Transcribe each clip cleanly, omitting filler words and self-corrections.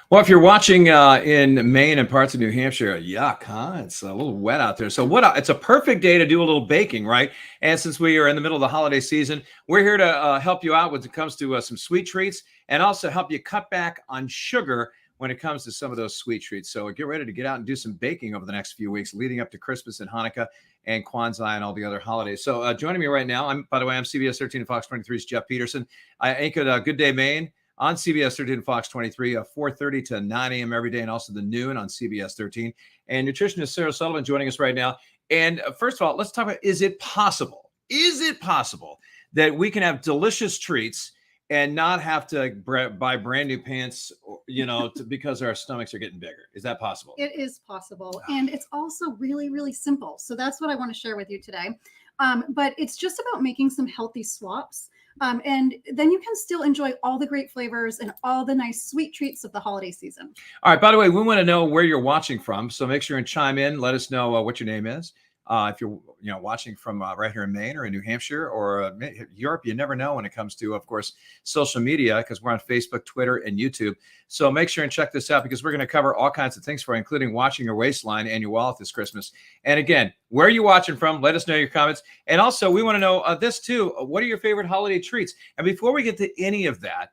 Well, if you're watching in Maine and parts of New Hampshire, yuck, huh? It's a little wet out there. So it's a perfect day to do a little baking, right? And since we are in the middle of the holiday season, we're here to help you out when it comes to some sweet treats and also help you cut back on sugar when it comes to some of those sweet treats. So get ready to get out and do some baking over the next few weeks leading up to Christmas and Hanukkah and Kwanzaa and all the other holidays. So joining me right now, I'm CBS 13 and Fox 23's Jeff Peterson. I anchored Good Day Maine on CBS 13 and Fox 23, 4:30 to 9 a.m. every day, and also the noon on CBS 13. And nutritionist Sara Sullivan joining us right now. And first of all, let's talk about, is it possible that we can have delicious treats and not have to buy brand new pants, because our stomachs are getting bigger? Is that possible? It is possible. And it's also really, really simple. So that's what I want to share with you today. But it's just about making some healthy swaps. And then you can still enjoy all the great flavors and all the nice sweet treats of the holiday season. All right. By the way, we want to know where you're watching from. So make sure and chime in. Let us know what your name is. If you're watching from right here in Maine or in New Hampshire or Europe, you never know when it comes to, of course, social media, because we're on Facebook, Twitter, and YouTube. So make sure and check this out, because we're going to cover all kinds of things for you, including watching your waistline and your wallet this Christmas. And again, where are you watching from? Let us know your comments. And also, we want to know this too. What are your favorite holiday treats? And before we get to any of that,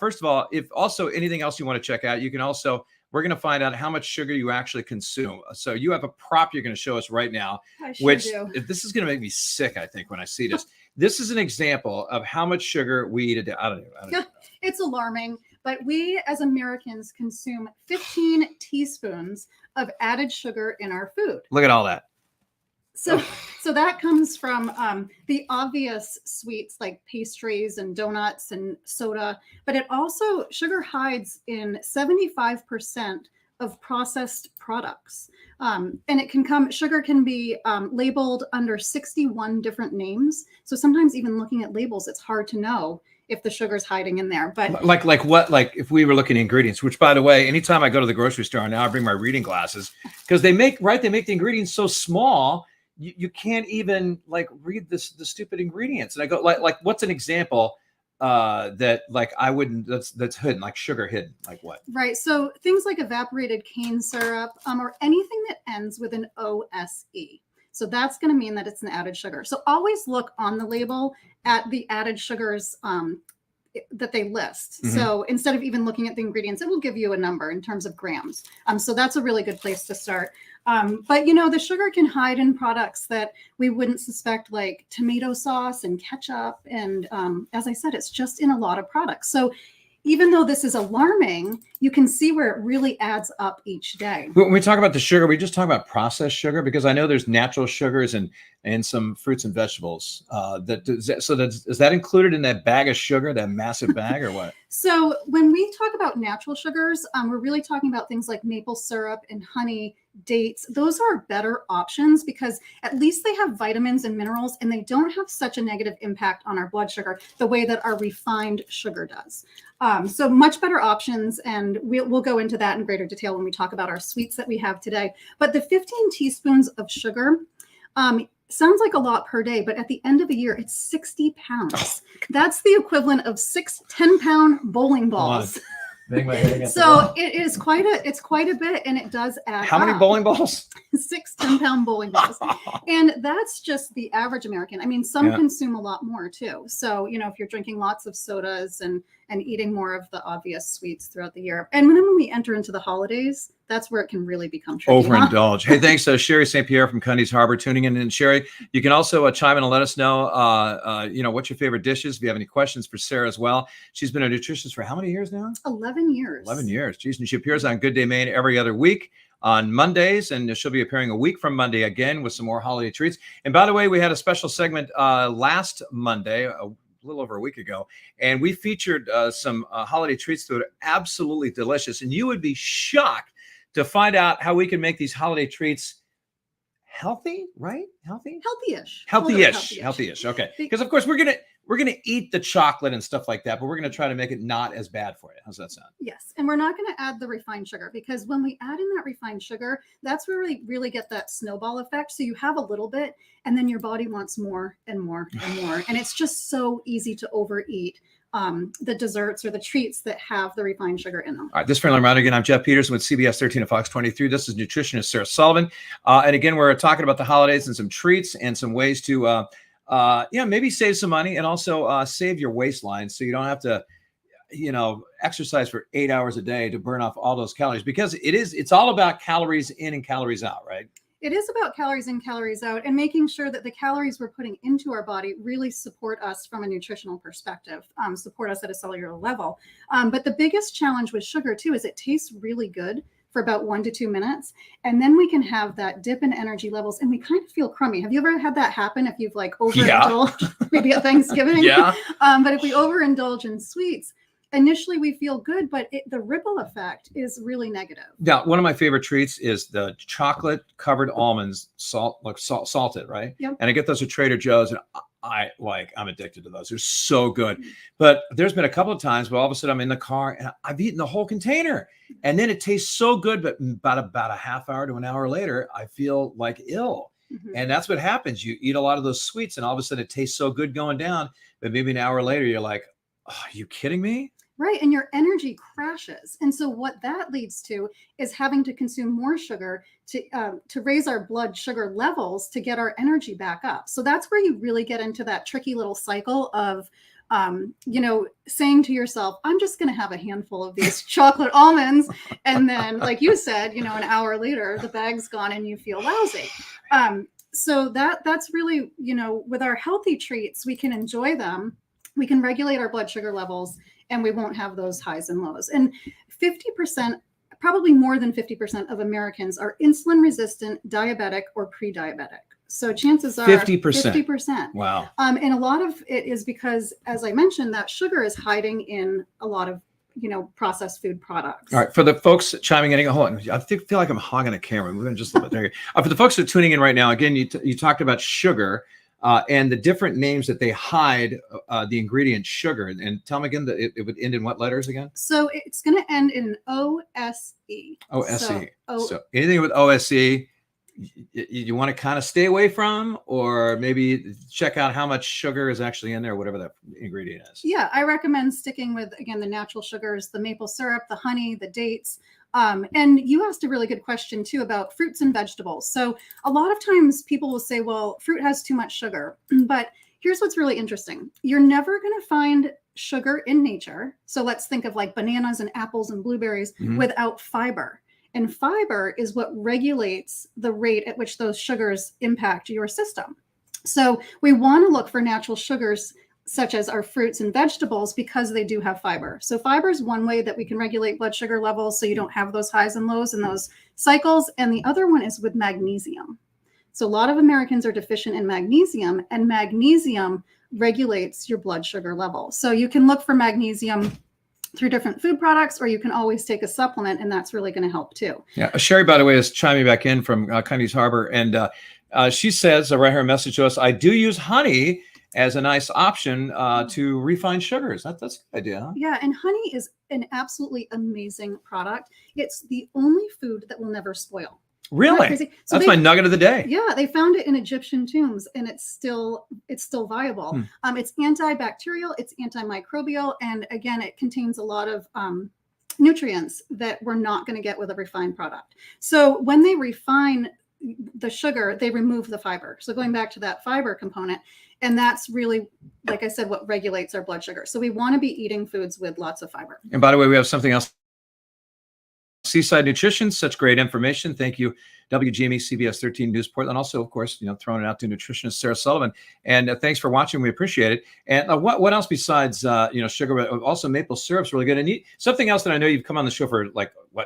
first of all, if also anything else you want to check out, you can also, we're going to find out how much sugar you actually consume. So you have a prop you're going to show us right now, which this is going to make me sick, I think, when I see this. This is an example of how much sugar we eat a day. I don't know. It's alarming, but we as Americans consume 15 teaspoons of added sugar in our food. Look at all that. So that comes from the obvious sweets like pastries and donuts and soda, but sugar hides in 75% of processed products. And sugar can be labeled under 61 different names. So sometimes even looking at labels, it's hard to know if the sugar's hiding in there. But like what? Like if we were looking at ingredients, which, by the way, anytime I go to the grocery store now, I bring my reading glasses, because they make the ingredients so small, you can't even read the stupid ingredients. And I go like what's an example that I wouldn't, that's hidden, like sugar hidden, like what? Right. So things like evaporated cane syrup, or anything that ends with an OSE. So that's going to mean that it's an added sugar. So always look on the label at the added sugars that they list. Mm-hmm. So instead of even looking at the ingredients, it will give you a number in terms of grams. So that's a really good place to start. But the sugar can hide in products that we wouldn't suspect, like tomato sauce and ketchup. And as I said, it's just in a lot of products. So even though this is alarming, you can see where it really adds up each day. When we talk about the sugar, we just talk about processed sugar, because I know there's natural sugars and some fruits and vegetables. Is that included in that bag of sugar, that massive bag, or what? So when we talk about natural sugars, we're really talking about things like maple syrup and honey, dates. Those are better options because at least they have vitamins and minerals, and they don't have such a negative impact on our blood sugar the way that our refined sugar does. So much better options, and we'll go into that in greater detail when we talk about our sweets that we have today. But the 15 teaspoons of sugar sounds like a lot per day, but at the end of the year, it's 60 pounds. That's the equivalent of 6 10-pound bowling balls. So it's quite a bit, and it does add How many bowling balls? 6 10-pound bowling balls. And that's just the average American. I mean, some consume a lot more too. So, if you're drinking lots of sodas and eating more of the obvious sweets throughout the year. And when we enter into the holidays, that's where it can really become tricky. Overindulge. Hey, thanks, Sherry St. Pierre from Cundy's Harbor tuning in. And Sherry, you can also chime in and let us know, what's your favorite dishes. If you have any questions for Sarah as well. She's been a nutritionist for how many years now? 11 years. 11 years. Geez, and she appears on Good Day Maine every other week on Mondays, and she'll be appearing a week from Monday again with some more holiday treats. And by the way, we had a special segment last Monday, a little over a week ago, and we featured some holiday treats that are absolutely delicious. And you would be shocked to find out how we can make these holiday treats healthy, right? Healthy-ish. Okay. Because of course we're gonna eat the chocolate and stuff like that, but we're gonna try to make it not as bad for you. How's that sound? Yes, and we're not going to add the refined sugar, because when we add in that refined sugar, that's where we really get that snowball effect. So you have a little bit, and then your body wants more and more and more, and it's just so easy to overeat the desserts or the treats that have the refined sugar in them. All right, this friendly reminder again, I'm Jeff Peterson with CBS 13 and Fox 23. This is nutritionist Sara Sullivan. And again, we're talking about the holidays and some treats and some ways to, maybe save some money and also save your waistline so you don't have to, exercise for 8 hours a day to burn off all those calories, because it's all about calories in and calories out, right? It is about calories in, calories out, and making sure that the calories we're putting into our body really support us from a nutritional perspective, support us at a cellular level. But the biggest challenge with sugar too is it tastes really good for about 1 to 2 minutes. And then we can have that dip in energy levels and we kind of feel crummy. Have you ever had that happen if you've like overindulged, maybe at Thanksgiving? Yeah. But if we overindulge in sweets, initially we feel good, but the ripple effect is really negative. Now, one of my favorite treats is the chocolate covered almonds, salted, right? Yep. And I get those at Trader Joe's, and I'm addicted to those. They're so good. But there's been a couple of times where all of a sudden I'm in the car and I've eaten the whole container, and then it tastes so good, but about a half hour to an hour later, I feel like ill. Mm-hmm. And that's what happens. You eat a lot of those sweets and all of a sudden it tastes so good going down, but maybe an hour later you're like, oh, are you kidding me? Right. And your energy crashes. And so what that leads to is having to consume more sugar to raise our blood sugar levels to get our energy back up. So that's where you really get into that tricky little cycle of, saying to yourself, I'm just going to have a handful of these chocolate almonds. And then, like you said, an hour later, the bag's gone and you feel lousy. So that's really, with our healthy treats, we can enjoy them. We can regulate our blood sugar levels and we won't have those highs and lows. And 50%, probably more than 50% of Americans are insulin resistant, diabetic, or pre-diabetic. So chances are 50%. Wow. And a lot of it is because, as I mentioned, that sugar is hiding in a lot of, processed food products. All right. For the folks chiming in, hold on. I feel like I'm hogging a camera. We're going to just a little bit there. For the folks that are tuning in right now, again, you talked about sugar. And the different names that they hide the ingredient sugar. And tell me again that it would end in what letters again? So it's going to end in OSE. OSE. So anything with OSE, you want to kind of stay away from, or maybe check out how much sugar is actually in there, whatever that ingredient is. Yeah, I recommend sticking with, again, the natural sugars, the maple syrup, the honey, the dates. And you asked a really good question too about fruits and vegetables. So a lot of times people will say, well, fruit has too much sugar, but here's what's really interesting. You're never going to find sugar in nature. So let's think of like bananas and apples and blueberries without fiber. And fiber is what regulates the rate at which those sugars impact your system. So we want to look for natural sugars such as our fruits and vegetables because they do have fiber. So fiber is one way that we can regulate blood sugar levels so you don't have those highs and lows and those cycles. And the other one is with magnesium. So a lot of Americans are deficient in magnesium, and magnesium regulates your blood sugar level. So you can look for magnesium through different food products, or you can always take a supplement, and that's really going to help too. Yeah. Sherry, by the way, is chiming back in from Cundy's Harbor. And she says, write her a message to us, I do use honey as a nice option to refine sugars. That's a good idea. Huh? Yeah, and honey is an absolutely amazing product. It's the only food that will never spoil. Really? So that's my nugget of the day. Yeah, they found it in Egyptian tombs, and it's still viable. It's antibacterial, it's antimicrobial, and again, it contains a lot of nutrients that we're not going to get with a refined product. So when they refine the sugar, they remove the fiber. So going back to that fiber component, and that's really, like I said, what regulates our blood sugar. So we want to be eating foods with lots of fiber. And by the way, we have something else. Seaside Nutrition, such great information. Thank you, WGME CBS 13 News Portland. Also, of course, throwing it out to nutritionist Sara Sullivan. And thanks for watching. We appreciate it. And what else besides sugar? Also, maple syrup's really good. And something else that I know you've come on the show for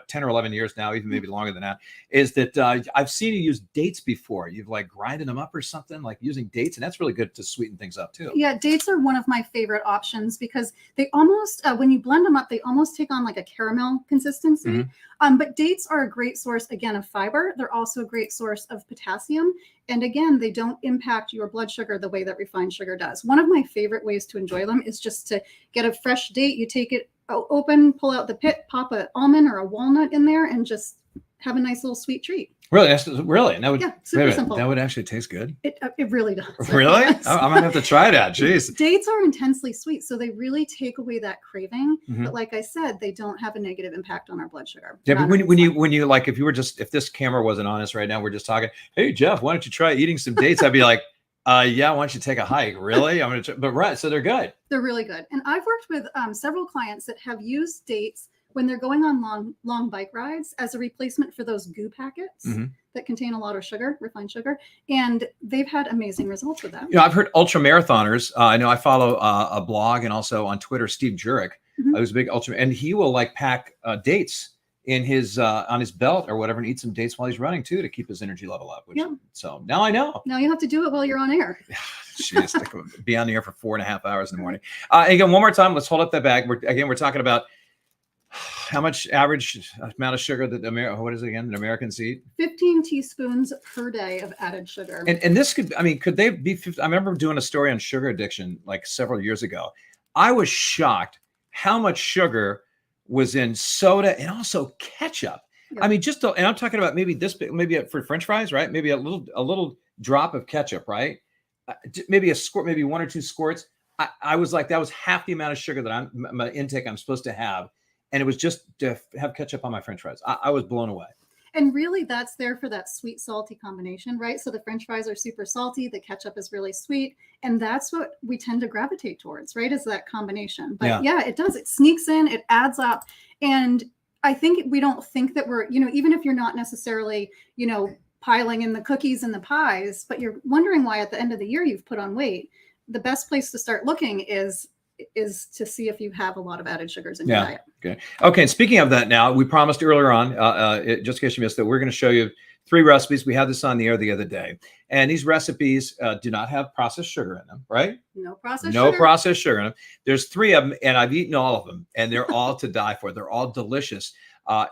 10 or 11 years now, even maybe longer than that, is that I've seen you use dates before. You've grinded them up or something, like using dates, and that's really good to sweeten things up too. Yeah, dates are one of my favorite options because they almost, when you blend them up, they almost take on like a caramel consistency. But dates are a great source, again, of fiber. They're also a great source of potassium. And again, they don't impact your blood sugar the way that refined sugar does. One of my favorite ways to enjoy them is just to get a fresh date. You take it open, pull out the pit, pop an almond or a walnut in there, and just have a nice little sweet treat. Really? Really? And that would, Yeah, wait a super minute, simple. that would actually taste good? It really does. I Really? promise. I might have to try that. Jeez. Dates are intensely sweet, so they really take away that craving. Mhm. But like I said, they don't have a negative impact on our blood sugar. Yeah, not but our when insulin. you like, if this camera wasn't on us right now, we're just talking, hey Jeff, why don't you try eating some dates? I'd be like, yeah, why don't you take a hike? Really? I'm gonna try, but right, so they're good. They're really good. And I've worked with several clients that have used dates when they're going on long bike rides as a replacement for those goo packets Mhm. that contain a lot of sugar, refined sugar, and they've had amazing results with that. You know, I've heard ultra marathoners. I know I follow a blog and also on Twitter, Steve Jurek, Mhm. who's a big ultra, and he will like pack dates in his on his belt or whatever, and eat some dates while he's running too to keep his energy level up. Which, Yeah. so now I know. Now you have to do it while you're on air. Jeez, like, be on the air for 4.5 hours in the morning. Again, one more time, let's hold up that bag. We're talking about how much average amount of sugar that what is it again? The Americans eat? 15 teaspoons per day of added sugar. And this could, I mean, could they be? I remember doing a story on sugar addiction like several years ago. I was shocked how much sugar was in soda and also ketchup. Yeah. I mean, and I'm talking about maybe this big, maybe for French fries, right? Maybe a little drop of ketchup, right? Maybe a squirt, maybe 1 or 2 squirts. I was like, that was half the amount of sugar that my intake I'm supposed to have. And it was just to have ketchup on my French fries. I was blown away. And really, that's there for that sweet salty combination, right? So the French fries are super salty, the ketchup is really sweet, and that's what we tend to gravitate towards, right? Is that combination. But yeah, it does. It sneaks in, it adds up. And I think we don't think that we're, even if you're not necessarily, piling in the cookies and the pies, but you're wondering why at the end of the year you've put on weight, the best place to start looking is to see if you have a lot of added sugars in your diet. Okay. And speaking of that, now we promised earlier on, just in case you missed it, we're going to show you 3 recipes. We had this on the air the other day, and these recipes do not have processed sugar in them, right? No processed sugar in them. There's 3 of them, and I've eaten all of them, and they're all to die for. They're all delicious.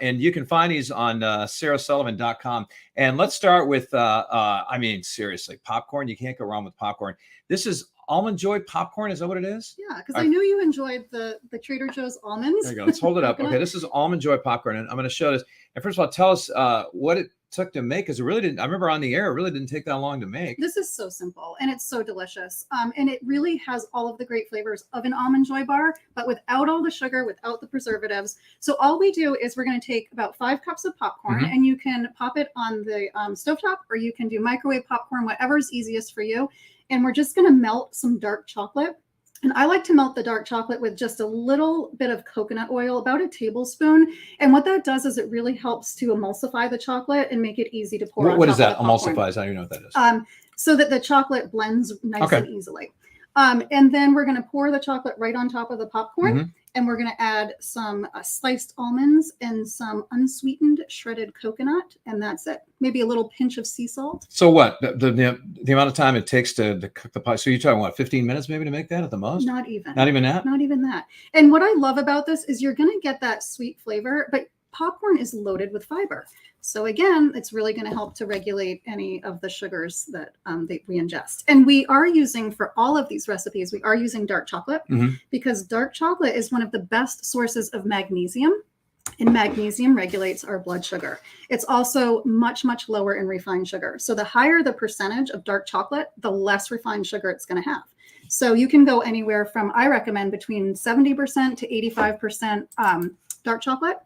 And you can find these on sarasullivan.com. And let's start with, I mean, seriously, popcorn. You can't go wrong with popcorn. This is Almond Joy popcorn. Is that what it is? Yeah, because I knew you enjoyed the Trader Joe's almonds. There you go. Let's hold it up. Okay, this is Almond Joy popcorn, and I'm going to show this. And first of all, tell us what it took to make, because it really didn't. I remember on the air, it really didn't take that long to make. This is so simple, and it's so delicious. And it really has all of the great flavors of an Almond Joy bar, but without all the sugar, without the preservatives. So all we do is we're going to take about 5 cups of popcorn, and you can pop it on the stovetop, or you can do microwave popcorn, whatever's easiest for you. And we're just going to melt some dark chocolate. And I like to melt the dark chocolate with just a little bit of coconut oil, about a tablespoon. And what that does is it really helps to emulsify the chocolate and make it easy to pour. What is that? Emulsifies? I don't even know what that is. So that the chocolate blends nice and easily. And then we're going to pour the chocolate right on top of the popcorn. And we're going to add some sliced almonds and some unsweetened shredded coconut. And that's it. Maybe a little pinch of sea salt. So what? The amount of time it takes to cook the pie. So you're talking, what, 15 minutes maybe to make that at the most? Not even. Not even that? Not even that. And what I love about this is you're going to get that sweet flavor, but popcorn is loaded with fiber. So again, it's really going to help to regulate any of the sugars that we ingest. And we are using, for all of these recipes, we are using dark chocolate because dark chocolate is one of the best sources of magnesium, and magnesium regulates our blood sugar. It's also much, much lower in refined sugar. So the higher the percentage of dark chocolate, the less refined sugar it's going to have. So you can go anywhere from, I recommend, between 70% to 85% dark chocolate.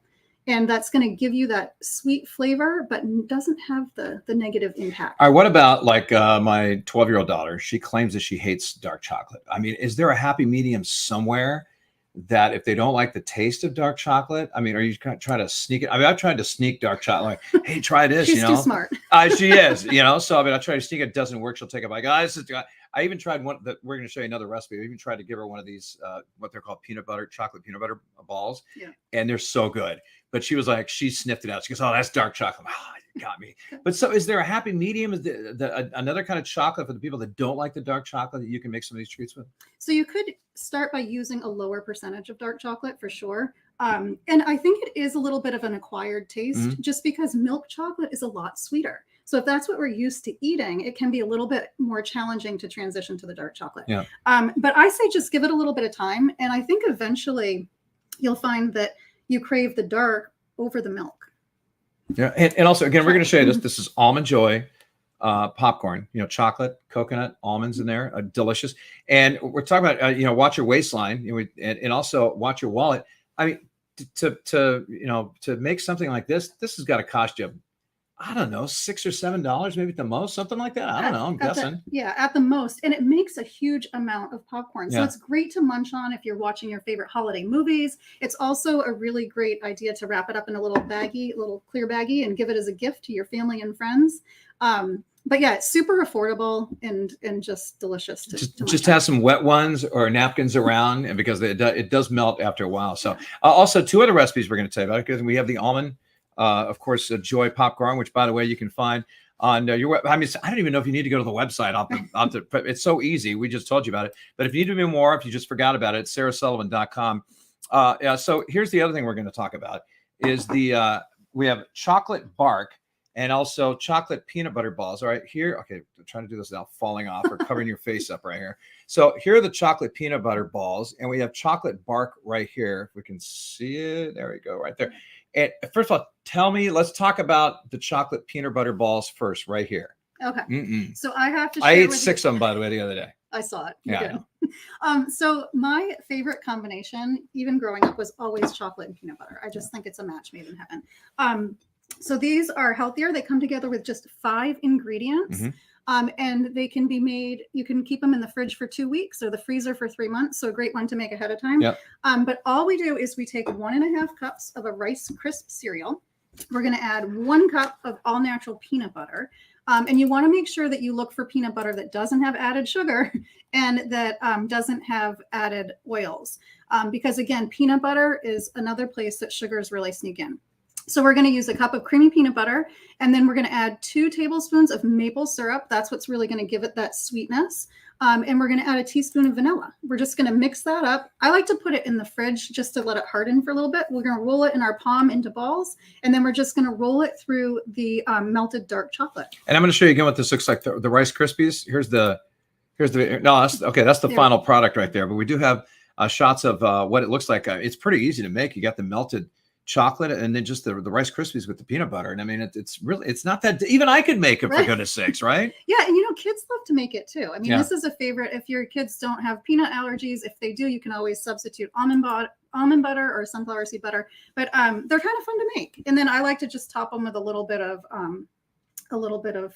And that's going to give you that sweet flavor, but doesn't have the negative impact. All right. What about like my 12-year-old daughter? She claims that she hates dark chocolate. I mean, is there a happy medium somewhere that if they don't like the taste of dark chocolate, I mean, are you trying to sneak it? I mean, I've tried to sneak dark chocolate. Like, hey, try this. She's too smart. She is. So I mean, I try to sneak it. Doesn't work. She'll take it. Like, I even tried one that we're going to show you another recipe. I even tried to give her one of these, what they're called chocolate peanut butter balls. Yeah. And they're so good. But she was like, she sniffed it out. She goes, oh, that's dark chocolate. Oh, you got me. But so is there a happy medium? Is another kind of chocolate for the people that don't like the dark chocolate that you can make some of these treats with? So you could start by using a lower percentage of dark chocolate for sure. And I think it is a little bit of an acquired taste just because milk chocolate is a lot sweeter. So if that's what we're used to eating, it can be a little bit more challenging to transition to the dark chocolate. Yeah. But I say just give it a little bit of time. And I think eventually you'll find that you crave the dark over the milk. Yeah, and also again, we're going to show you this. This is Almond Joy popcorn. You know, chocolate, coconut, almonds in there, delicious. And we're talking about you know, watch your waistline, you know, and also watch your wallet. I mean, to you know, to make something like this has got to cost you, I don't know, $6 or $7, maybe at the most, something like that. I don't know. I'm guessing. At the most. And it makes a huge amount of popcorn. So Yeah. it's great to munch on if you're watching your favorite holiday movies. It's also a really great idea to wrap it up in a little baggie, little clear baggie, and give it as a gift to your family and friends. But yeah, it's super affordable and just delicious. Just have some wet ones or napkins around, and because it does melt after a while. So also 2 other recipes we're going to tell you about, because we have the almond, of course, Joy popcorn, which by the way you can find on your web. I mean, I don't even know if you need to go to the website. It's so easy. We just told you about it. But if you need to know more, if you just forgot about it, sarasullivan.com. Yeah. So here's the other thing we're going to talk about is we have chocolate bark. And also chocolate peanut butter balls. All right, here. Okay, I'm trying to do this without falling off or covering your face up right here. So here are the chocolate peanut butter balls, and we have chocolate bark right here. If we can see it, there we go, right there. And first of all, let's talk about the chocolate peanut butter balls first, right here. Okay. So I have to. I ate 6 of them, by the way, the other day. I saw it. Yeah. So my favorite combination, even growing up, was always chocolate and peanut butter. I just think it's a match made in heaven. So these are healthier. They come together with just 5 ingredients. And they can be made, you can keep them in the fridge for 2 weeks or the freezer for 3 months. So a great one to make ahead of time. Yep. But all we do is we take 1.5 cups of a Rice Crisp cereal. We're going to add 1 cup of all natural peanut butter. And you want to make sure that you look for peanut butter that doesn't have added sugar and that doesn't have added oils. Because again, peanut butter is another place that sugars really sneak in. So we're going to use a cup of creamy peanut butter, and then we're going to add 2 tablespoons of maple syrup. That's what's really going to give it that sweetness. And we're going to add a teaspoon of vanilla. We're just going to mix that up. I like to put it in the fridge just to let it harden for a little bit. We're going to roll it in our palm into balls, and then we're just going to roll it through the melted dark chocolate. And I'm going to show you again what this looks like. The Rice Krispies. Here's the that's the final product right there. But we do have shots of what it looks like. It's pretty easy to make. You got the melted chocolate and then just the Rice Krispies with the peanut butter. And I mean, it's really, it's not that, even I could make it for goodness sakes, right? Yeah. And you know, kids love to make it too. I mean, this is a favorite. If your kids don't have peanut allergies, if they do, you can always substitute almond butter or sunflower seed butter, but they're kind of fun to make. And then I like to just top them with a little bit of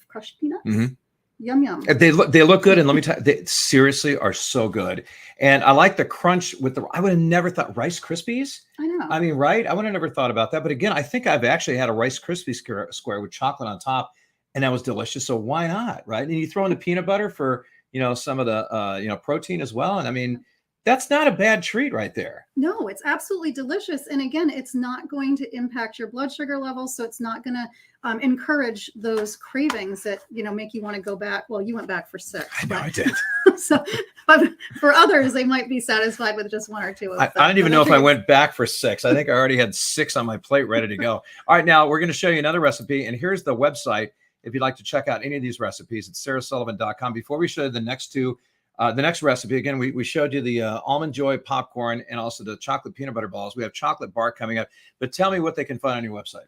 crushed peanuts. Yum, yum. They look good. And let me tell you, they seriously are so good. And I like the crunch with I would have never thought Rice Krispies. I know. I mean, right? I would have never thought about that. But again, I think I've actually had a Rice Krispie square with chocolate on top, and that was delicious. So why not, right? And you throw in the peanut butter for, you know, some of the, protein as well. And I mean, that's not a bad treat right there. No, it's absolutely delicious. And again, it's not going to impact your blood sugar levels. So it's not going to encourage those cravings that, you know, make you want to go back. Well, you went back for 6. I know I did. But for others, they might be satisfied with just 1 or 2 of I don't even know if I went back for 6. I think I already had 6 on my plate ready to go. All right, now we're going to show you another recipe. And here's the website. If you'd like to check out any of these recipes, it's sarasullivan.com. Before we show you the next 2, the next recipe, again, we showed you the Almond Joy popcorn and also the chocolate peanut butter balls. We have chocolate bark coming up, but tell me what they can find on your website.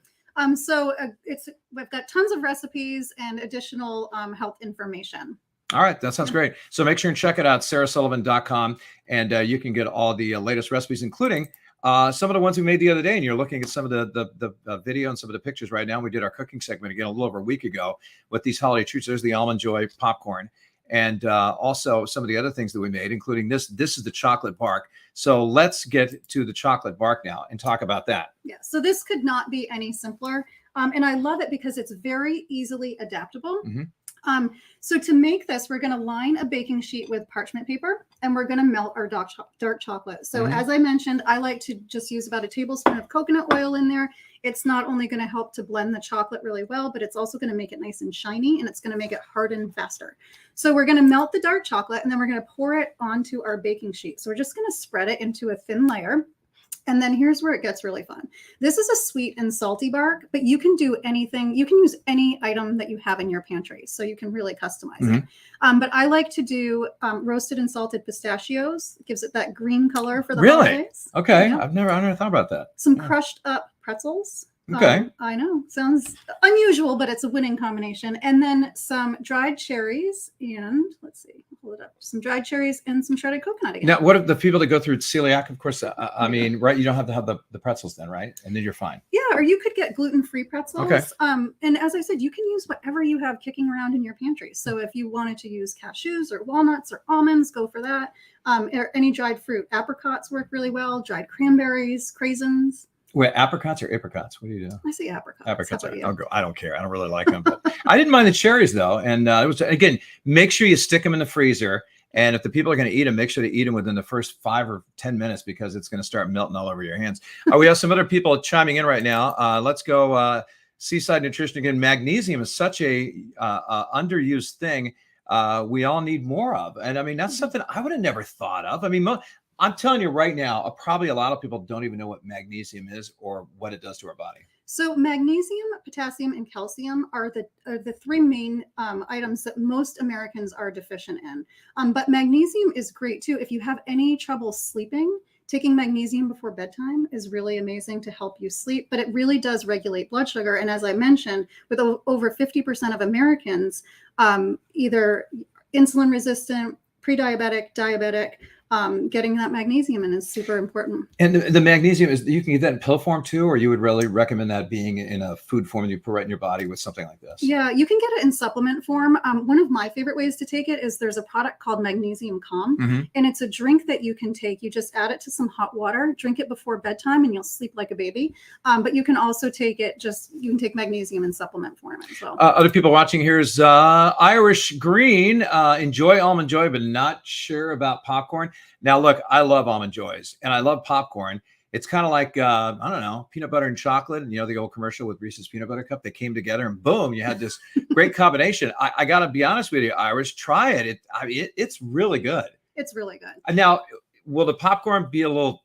We've got tons of recipes and additional health information. All right, that sounds great. So make sure and check it out, sarasullivan.com, and you can get all the latest recipes, including some of the ones we made the other day. And you're looking at some of the video and some of the pictures right now. We did our cooking segment again a little over a week ago with these holiday treats. There's the Almond Joy popcorn. And also some of the other things that we made, including this is the chocolate bark. So let's get to the chocolate bark now and talk about that. Yeah, so this could not be any simpler. And I love it because it's very easily adaptable. So to make this, we're going to line a baking sheet with parchment paper, and we're going to melt our dark chocolate. So as I mentioned, I like to just use about a tablespoon of coconut oil in there. It's not only going to help to blend the chocolate really well, but it's also going to make it nice and shiny, and it's going to make it harden faster. So we're going to melt the dark chocolate, and then we're going to pour it onto our baking sheet. So we're just going to spread it into a thin layer. And then here's where it gets really fun. This is a sweet and salty bark, but you can do anything. You can use any item that you have in your pantry, so you can really customize it. But I like to do roasted and salted pistachios. It gives it that green color for the holidays. Okay, Yeah. I never thought about that. Some crushed up pretzels. Okay. I know, sounds unusual, but it's a winning combination. And then some dried cherries and let's see, hold it up. Some dried cherries and some shredded coconut again. Now, what if the people that go through celiac, of course, I mean, right, you don't have to have the pretzels then, right? And then you're fine. Yeah, or you could get gluten-free pretzels. Okay. And as I said, you can use whatever you have kicking around in your pantry. So if you wanted to use cashews or walnuts or almonds, go for that. Or any dried fruit. Apricots work really well. Dried cranberries, craisins. Wait, apricots or apricots? What do you do? I say apricots. Apricots. I don't care. I don't really like them, but I didn't mind the cherries though. And it was, again, make sure you stick them in the freezer. And if the people are going to eat them, make sure to eat them within the first 5 or 10 minutes because it's going to start melting all over your hands. We have some other people chiming in right now. Let's go. Seaside Nutrition again. Magnesium is such a underused thing. We all need more of. And I mean, that's something I would have never thought of. I mean, I'm telling you right now, probably a lot of people don't even know what magnesium is or what it does to our body. So magnesium, potassium, and calcium are the three main items that most Americans are deficient in. But magnesium is great too. If you have any trouble sleeping, taking magnesium before bedtime is really amazing to help you sleep, but it really does regulate blood sugar. And as I mentioned, with over 50% of Americans, either insulin resistant, pre-diabetic, diabetic, getting that magnesium in is super important. And the magnesium you can get that in pill form too, or you would really recommend that being in a food form you put right in your body with something like this? Yeah, you can get it in supplement form. One of my favorite ways to take it is there's a product called Magnesium Calm, and it's a drink that you can take. You just add it to some hot water, drink it before bedtime, and you'll sleep like a baby. But you can also take it you can take magnesium in supplement form as well. Other people watching here is Irish Green. Enjoy Almond Joy, but not sure about popcorn. Now, look, I love Almond Joys and I love popcorn. It's kind of like, I don't know, peanut butter and chocolate. And, the old commercial with Reese's Peanut Butter Cup, they came together and boom, you had this great combination. I got to be honest with you, Irish, try it. It's really good. It's really good. Now, will the popcorn be a little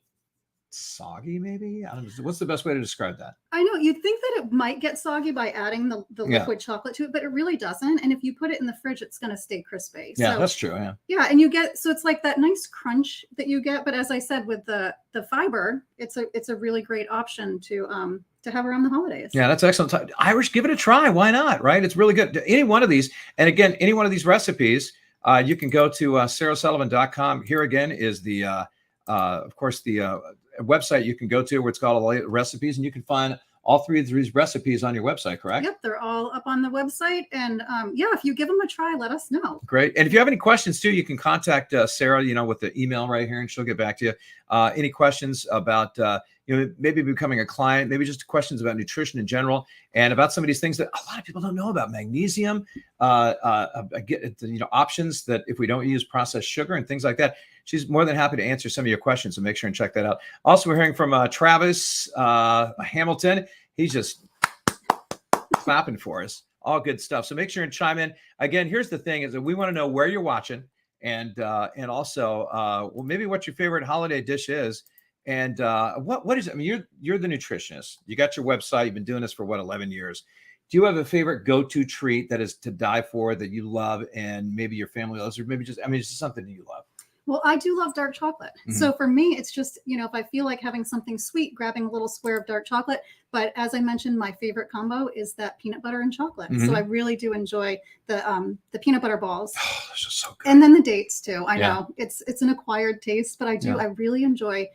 soggy maybe? I don't know. What's the best way to describe that? I know you'd think that it might get soggy by adding the liquid chocolate to it, but it really doesn't. And if you put it in the fridge, it's going to stay crispy. Yeah, that's true. Yeah. And so it's like that nice crunch that you get. But as I said, with the fiber, it's a really great option to have around the holidays. Yeah, that's excellent. Irish, give it a try. Why not? Right? It's really good. Any one of these. And again, any one of these recipes, you can go to sarasullivan.com. Here again is the, of course, the website you can go to where it's called all recipes, and you can find all 3 of these recipes on your website, correct? Yep, they're all up on the website. And if you give them a try, let us know. Great. And if you have any questions too, you can contact Sarah, with the email right here, and she'll get back to you. Any questions about, maybe becoming a client, maybe just questions about nutrition in general, and about some of these things that a lot of people don't know about magnesium, options that if we don't use processed sugar and things like that. She's more than happy to answer some of your questions, so make sure and check that out. Also, we're hearing from Travis Hamilton. He's just clapping for us. All good stuff. So make sure and chime in. Again, here's the thing is that we want to know where you're watching and also maybe what your favorite holiday dish is. And what is it? I mean, you're the nutritionist. You got your website. You've been doing this for 11 years. Do you have a favorite go-to treat that is to die for that you love and maybe your family loves, or maybe it's just something that you love? Well, I do love dark chocolate. So for me, it's just, if I feel like having something sweet, grabbing a little square of dark chocolate. But as I mentioned, my favorite combo is that peanut butter and chocolate. So I really do enjoy the peanut butter balls. Oh, that's just so good. And then the dates too. I know it's an acquired taste, but I really enjoy,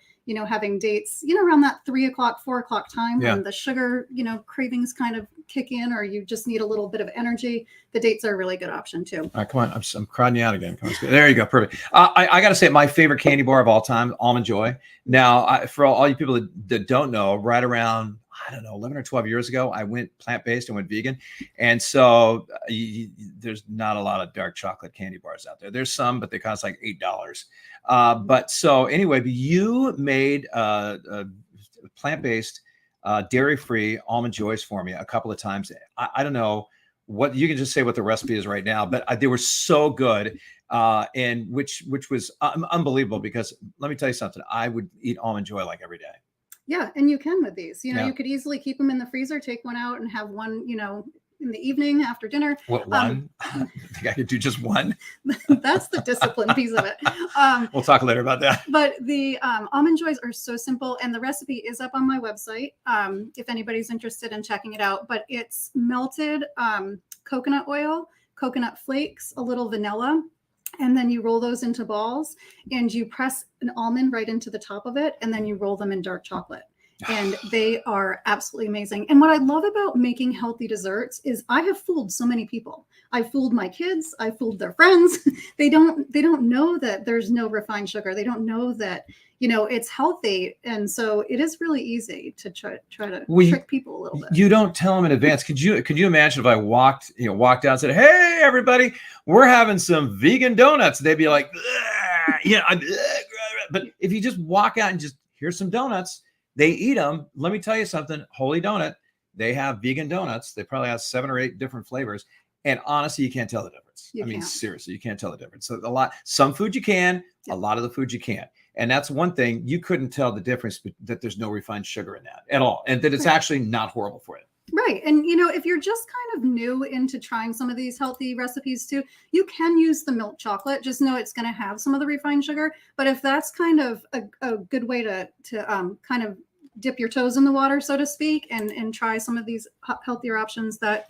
having dates, around that 3 o'clock, 4 o'clock time when the sugar, cravings kind of kick in, or you just need a little bit of energy. The dates are a really good option too. All right, come on. I'm crowding you out again. Come on, there you go. Perfect. I got to say my favorite candy bar of all time, Almond Joy. Now, for all you people that don't know, right around, 11 or 12 years ago, I went plant-based and went vegan. And so there's not a lot of dark chocolate candy bars out there. There's some, but they cost like $8. But so anyway, you made plant-based, dairy-free Almond Joys for me a couple of times. I don't know what, you can just say what the recipe is right now, but they were so good. And which was unbelievable, because let me tell you something, I would eat Almond Joy like every day. Yeah. And you can with these, you could easily keep them in the freezer, take one out and have one, in the evening after dinner. What, one? I think I could do just one. That's the discipline piece of it. We'll talk later about that. But the almond joys are so simple, and the recipe is up on my website if anybody's interested in checking it out. But it's melted coconut oil, coconut flakes, a little vanilla, and then you roll those into balls, and you press an almond right into the top of it, and then you roll them in dark chocolate. And they are absolutely amazing. And what I love about making healthy desserts is I have fooled so many people. I fooled my kids. I fooled their friends. They don't know that there's no refined sugar. They don't know that, it's healthy. And so it is really easy to try to trick people a little bit. You don't tell them in advance. Could you imagine if I walked out and said, "Hey, everybody, we're having some vegan donuts"? They'd be like, but if you just walk out and just, "Here's some donuts," they eat them. Let me tell you something, Holy Donut, they have vegan donuts. They probably have 7 or 8 different flavors. And honestly, you can't tell the difference. Seriously, you can't tell the difference. So some food you can, a lot of the food you can't. And that's one thing, you couldn't tell the difference, that there's no refined sugar in that at all. And that it's actually not horrible for you. Right. And, if you're just kind of new into trying some of these healthy recipes too, you can use the milk chocolate. Just know it's going to have some of the refined sugar. But if that's kind of a good way to kind of dip your toes in the water, so to speak, and try some of these healthier options, that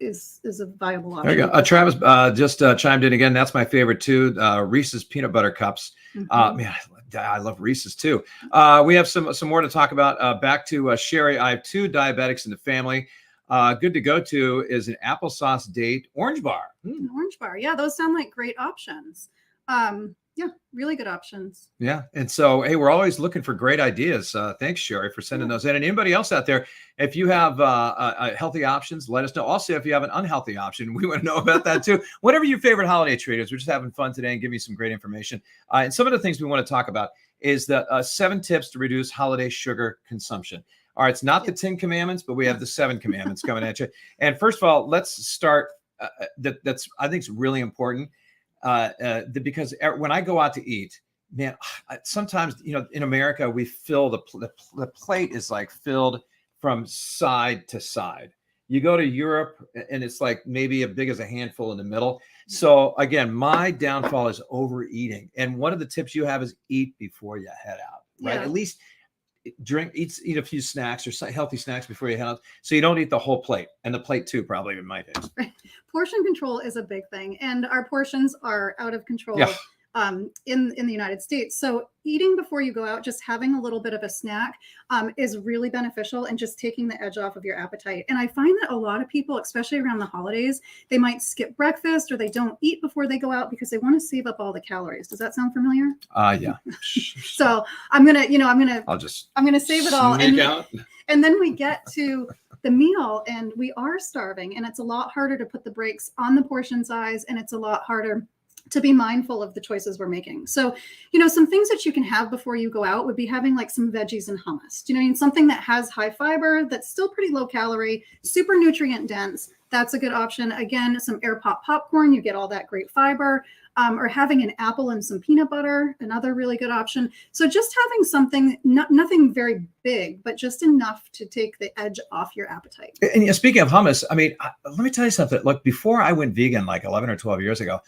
is a viable option. There you go. Travis just chimed in again. That's my favorite too. Reese's peanut butter cups. Man, I love Reese's too. We have some more to talk about. Back to Sherry. I have 2 diabetics in the family. Good to go to is an applesauce date orange bar. An orange bar. Yeah, those sound like great options. Yeah, really good options. Yeah. And so, hey, we're always looking for great ideas. Thanks, Sherry, for sending those in. And anybody else out there, if you have healthy options, let us know. Also, if you have an unhealthy option, we want to know about that too. Whatever your favorite holiday treat is, we're just having fun today and giving you some great information. And some of the things we want to talk about is the 7 tips to reduce holiday sugar consumption. All right, it's not the 10 commandments, but we have the 7 commandments coming at you. And first of all, let's start. That's I think it's really important. Because when I go out to eat, man, sometimes, in America, we fill the plate is like filled from side to side. You go to Europe and it's like maybe as big as a handful in the middle. So again, my downfall is overeating. And one of the tips you have is eat before you head out, right? At least eat a few snacks or healthy snacks before you head out, so you don't eat the whole plate, and the plate too, probably in my case. Portion control is a big thing, and our portions are out of control in the United States. So eating before you go out, just having a little bit of a snack is really beneficial, and just taking the edge off of your appetite. And I find that a lot of people, especially around the holidays, they might skip breakfast or they don't eat before they go out because they want to save up all the calories. Does that sound familiar? Yeah. So I'm gonna save it all, and then we get to the meal and we are starving, and it's a lot harder to put the brakes on the portion size, and it's a lot harder to be mindful of the choices we're making. So, some things that you can have before you go out would be having like some veggies and hummus. Something that has high fiber, that's still pretty low calorie, super nutrient dense. That's a good option. Again, some air pop popcorn, you get all that great fiber. Or having an apple and some peanut butter, another really good option. So just having something, nothing very big, but just enough to take the edge off your appetite. And speaking of hummus, I mean, let me tell you something. Look, before I went vegan like 11 or 12 years ago,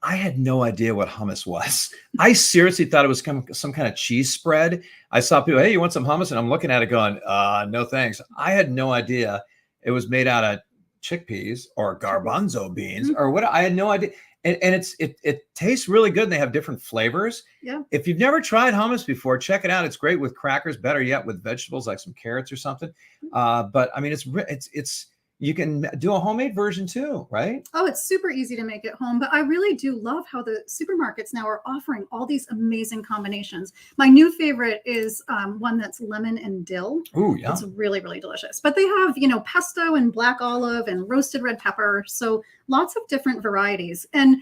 I had no idea what hummus was. I seriously thought it was some kind of cheese spread. I saw people, "Hey, you want some hummus?" And I'm looking at it going, no, thanks. I had no idea it was made out of chickpeas or garbanzo beans or what. I had no idea. And it tastes really good. And they have different flavors. Yeah. If you've never tried hummus before, check it out. It's great with crackers. Better yet, with vegetables like some carrots or something. But I mean, it's you can do a homemade version too, right? Oh, it's super easy to make at home. But I really do love how the supermarkets now are offering all these amazing combinations. My new favorite is one that's lemon and dill. Ooh, yeah. It's really, really delicious. But they have, pesto and black olive and roasted red pepper. So lots of different varieties. And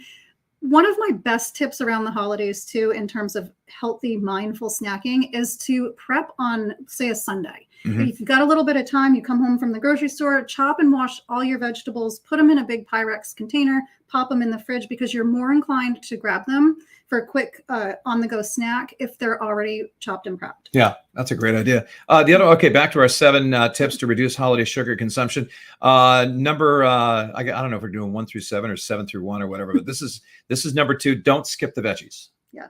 one of my best tips around the holidays too, in terms of healthy, mindful snacking is to prep on, say, a Sunday. Mhm. If you've got a little bit of time, you come home from the grocery store, chop and wash all your vegetables, put them in a big Pyrex container, pop them in the fridge, because you're more inclined to grab them for a quick on-the-go snack if they're already chopped and prepped. Yeah, that's a great idea. Okay, back to our 7 tips to reduce holiday sugar consumption. I don't know if we're doing 1 through 7 or 7 through 1 or whatever, but this is number 2. Don't skip the veggies. Yeah,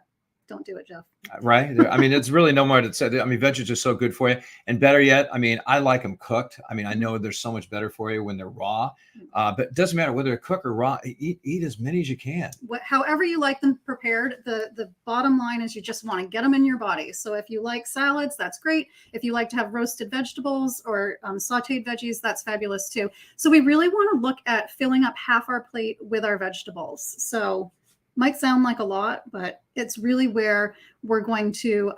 don't do it, Jeff. Right? I mean, it's really no more to say. I mean, veggies are so good for you. And better yet, I mean, I like them cooked. I mean, I know they're so much better for you when they're raw, but it doesn't matter whether they're cooked or raw. Eat as many as you can. However you like them prepared, the bottom line is you just want to get them in your body. So if you like salads, that's great. If you like to have roasted vegetables or sauteed veggies, that's fabulous too. So we really want to look at filling up half our plate with our vegetables. So might sound like a lot, but it's really where we're going to,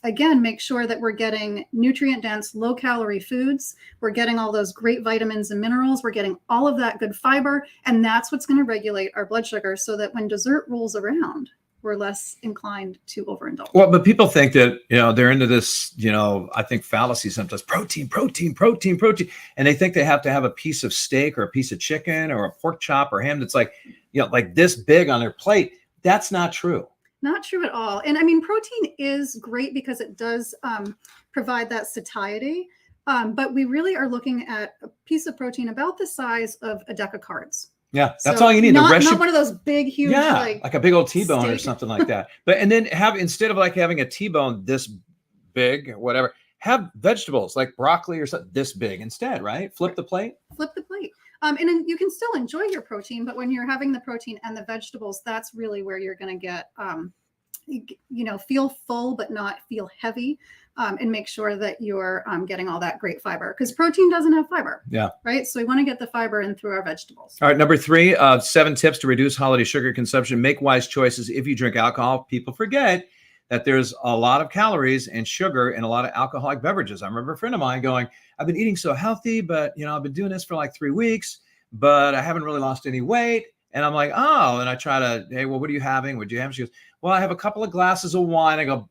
again, make sure that we're getting nutrient-dense, low-calorie foods. We're getting all those great vitamins and minerals. We're getting all of that good fiber, and that's what's going to regulate our blood sugar so that when dessert rolls around, we're less inclined to overindulge. Well, but people think that, they're into this, I think fallacy sometimes, protein. And they think they have to have a piece of steak or a piece of chicken or a pork chop or ham that's like this big on their plate. That's not true. Not true at all. And I mean, protein is great because it does provide that satiety. But we really are looking at a piece of protein about the size of a deck of cards. Yeah, that's all you need. Not one of those big, huge, like a big old T-bone steak or something like that. But and then instead of like having a T-bone this big or whatever, have vegetables like broccoli or something this big instead, right? Flip the plate. And then you can still enjoy your protein, but when you're having the protein and the vegetables, that's really where you're going to get, feel full but not feel heavy, and make sure that you're getting all that great fiber, because protein doesn't have fiber. Yeah. Right. So we want to get the fiber in through our vegetables. All right. Number 3, 7 tips to reduce holiday sugar consumption. Make wise choices. If you drink alcohol, people forget that there's a lot of calories and sugar in a lot of alcoholic beverages. I remember a friend of mine going, I've been eating so healthy, but I've been doing this for like 3 weeks, but I haven't really lost any weight. And I'm like, oh, and I try to, hey, well, what are you having? What do you have? She goes, well, I have a couple of glasses of wine. I go,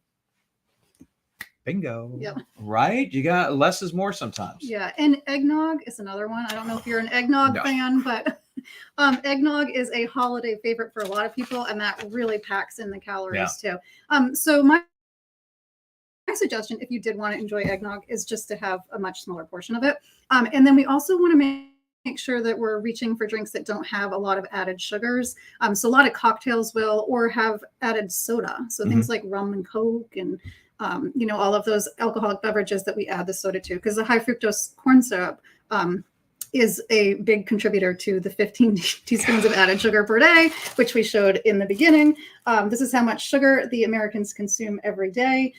bingo. Yep. Right? You got less is more sometimes. Yeah. And eggnog is another one. I don't know if you're an eggnog fan, but eggnog is a holiday favorite for a lot of people, and that really packs in the calories too. So my suggestion, if you did want to enjoy eggnog, is just to have a much smaller portion of it. And then we also want to make sure that we're reaching for drinks that don't have a lot of added sugars. So a lot of cocktails will, or have added soda. So things like rum and Coke and, all of those alcoholic beverages that we add the soda to, because the high fructose corn syrup is a big contributor to the 15 teaspoons of added sugar per day, which we showed in the beginning. This is how much sugar the Americans consume every day.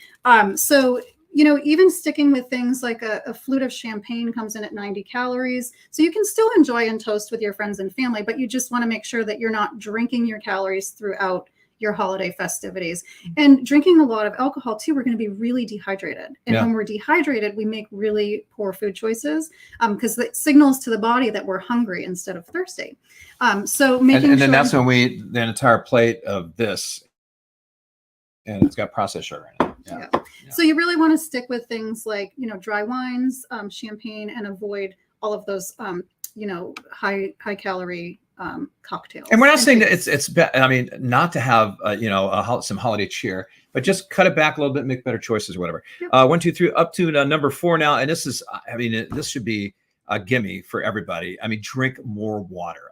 So even sticking with things like a flute of champagne comes in at 90 calories. So you can still enjoy and toast with your friends and family, but you just want to make sure that you're not drinking your calories throughout your holiday festivities. And drinking a lot of alcohol too, we're going to be really dehydrated. And when we're dehydrated, we make really poor food choices because it signals to the body that we're hungry instead of thirsty. So making and then that's when the entire plate of this, and it's got processed sugar in it. Yeah. So you really want to stick with things like, dry wines, champagne, and avoid all of those, high calorie cocktails. And we're not saying that it's not to have, some holiday cheer, but just cut it back a little bit, make better choices or whatever. Yep. 1, 2, 3, up to number 4 now. And this is, this should be a gimme for everybody. Drink more water.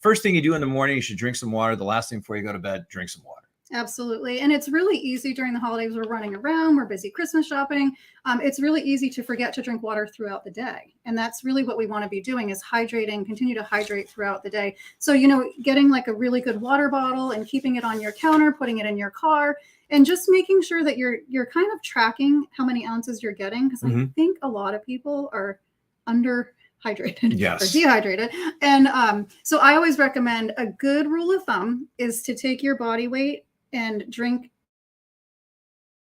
First thing you do in the morning, you should drink some water. The last thing before you go to bed, drink some water. Absolutely. And it's really easy during the holidays. We're running around, we're busy Christmas shopping. It's really easy to forget to drink water throughout the day. And that's really what we want to be doing, is hydrating, continue to hydrate throughout the day. So, getting like a really good water bottle and keeping it on your counter, putting it in your car, and just making sure that you're kind of tracking how many ounces you're getting. Because I think a lot of people are hydrated or dehydrated. And so I always recommend, a good rule of thumb is to take your body weight and drink